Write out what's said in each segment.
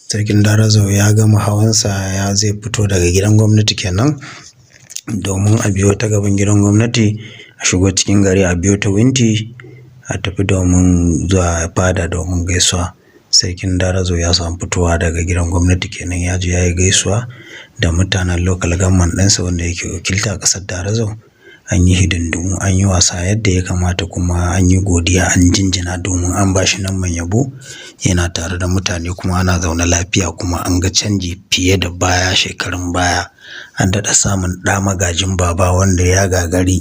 Sarkin Darazau ya gama hawansa ya zai fito daga gidan gwamnati kenan domin a biyo ta gaban gidan gwamnati a shigo cikin gari a biyo ta winti a tafi domin zuwa fada domin gaisuwa. Sarkin Darazau ya samu fitowa daga gidan gwamnati kenan ya je ya yi gaisuwa da mutanen local government ɗinsa wanda yake wakilta a ƙasar Darazau. An yi hidindimu, an yi wasa yadda ya kamata, kuma an yi godiya, an jinjina domin an ba shi lambar yabo. Yana tare da mutane kuma ana zaune lafiya, kuma an ga canji fiye da baya, shekarun baya. An daɗa samun ɗa magajin baba wanda ya gagari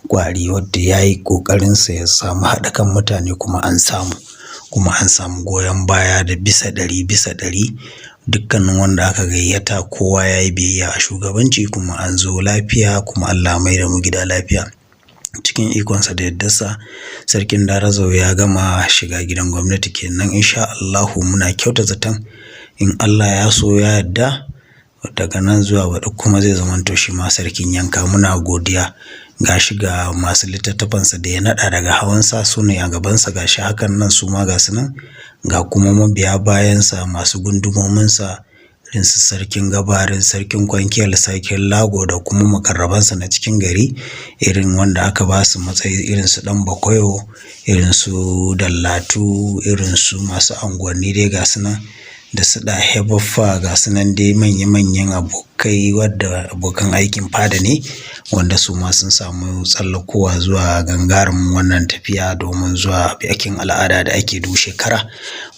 ƙwari, wadda ya yi ƙoƙarinsa ya samu haɗa kan mutane, kuma an samu goyon baya da bisa ɗari. Dukkanin wanda aka gayyata kowa ya yi biyayya a shugabanci, kuma an zo lafiya, kuma Allah mai da mu gida lafiya. Cikin ikonsa da yaddarsa, Sarkin Darazau ya gama shiga gidan gwamnati kenan. Insha Allahu muna kyauta zaton in Allah ya so ya yarda daga nan zuwa baɗi kuma zai zamanto shi ma sarkin yanka. Muna godiya. Gashi ga masu littattafansa da ya naɗa daga hawansa su ne a gabansa, gashi hakan nan su ma ga su nan, ga kuma mabiya bayansa masu gundumominsa irin su sarkin gabarin, sarkin kwankiyar, sarkin lago da kuma makarrabansa na cikin gari, irin wanda aka ba su matsayi irin su ɗan bakwayo, irin su dallatu, irin su masu anguwanni dai ga su nan, da su ɗahe baffa, ga su nan dai manya-manyan abokai wadda abokan aikin fada ne, wanda su ma sun samu tsallakowa zuwa gangarumin wannan tafiya domin zuwa bikin al'ada da ake duk shekara,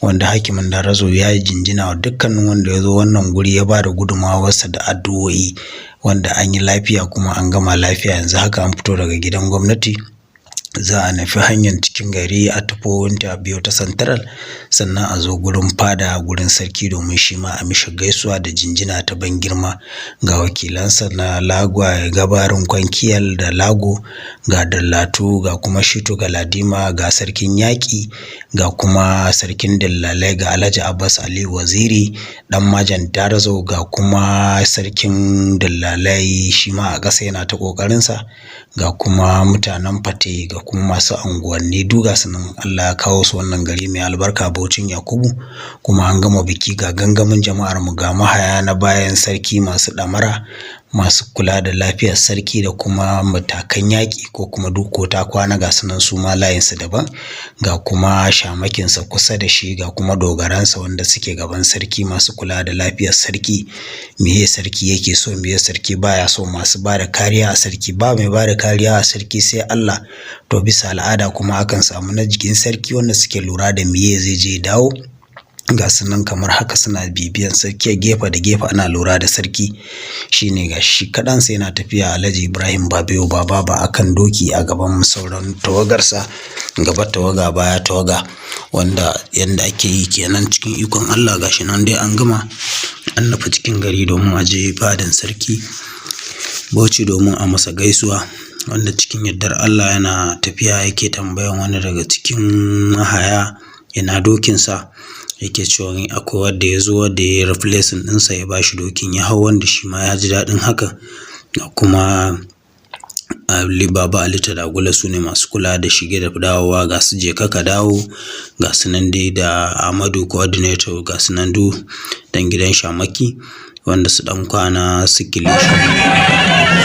wanda hakimin Darazau ya yi jinjina wa dukkanin wanda ya zo wannan guri ya ba da gudunmawarsa da addu'o'i, wanda an yi lafiya kuma an gama lafiya. Yanzu haka an fito daga gidan gwamnati za a nufi hanyar cikin gari a tafi Wunti a biyo ta Central, sannan a zo gurin fada gurin sarki domin shi ma a mishi gaisuwa da jinjina ta ban girma. Ga wakilansa na Lagwa, Gabarin Kwankiyal da Lago, ga Dallatu, ga kuma Shitu Galadima, ga sarkin yaƙi, ga kuma sarkin dillalai, ga Alhaji Abbas Ali Waziri dan Majan Darazo, ga kuma sarkin dillalai shi ma a ƙasa yana ta ƙoƙarinsa, ga kuma mutanen Fate, ga kuma masu anguwanni duga sunan Allah ya kawo su wannan gari mai albarka Bauchin Yakubu. Kuma an gama biki, ga gangamin jama'ar mu, ga mahaya na bayan sarki masu ɗamara, masu kula da lafiyar sarki da kuma matakan yaƙi ko kuma duk ta kwana, ga sunan su ma layinsu daban, ga kuma shamakinsa kusa da shi, ga kuma dogaransa wanda suke gaban sarki masu kula da lafiyar sarki. Meye sarki yake so, meye sarki baya so, masu ba da kariya a sarki. Ba mai ba da kariya a sarki sai Allah. To bisa al'ada kuma akan samu na jikin sarki wanda suke lura da meye zai je dawo, ga sunan kamar haka suna bibiyan sarki gefe da gefe, ana lura da sarki. Shine ga shi kaɗansa yana tafiya Alhaji Ibrahim Babayo Baba akan doki a gaban sauran tawagarsa, gaba tawaga baya tawaga, wanda yanda ake yi kenan cikin ikon Allah. Gashi nan dai an gama, an nufi cikin gari domin a je fadan sarki Bauchi domin a masa gaisuwa, wanda cikin yardar Allah yana tafiya yake tambayan wani daga cikin mahaya yana dokinsa, yake cewa akwai wanda ya zo wanda ya yi replacing ɗinsa ya bashi dokin ya hau, wanda shi ma ya ji daɗin haka. Kuma Baba Ali Tadagula su ne masu kula da shige da dawowa, ga su je kaka dawo, ga su nan dai da Amadu coordinator, ga su nan du dan gidan Shamaki wanda su ɗan kwana su kilishi.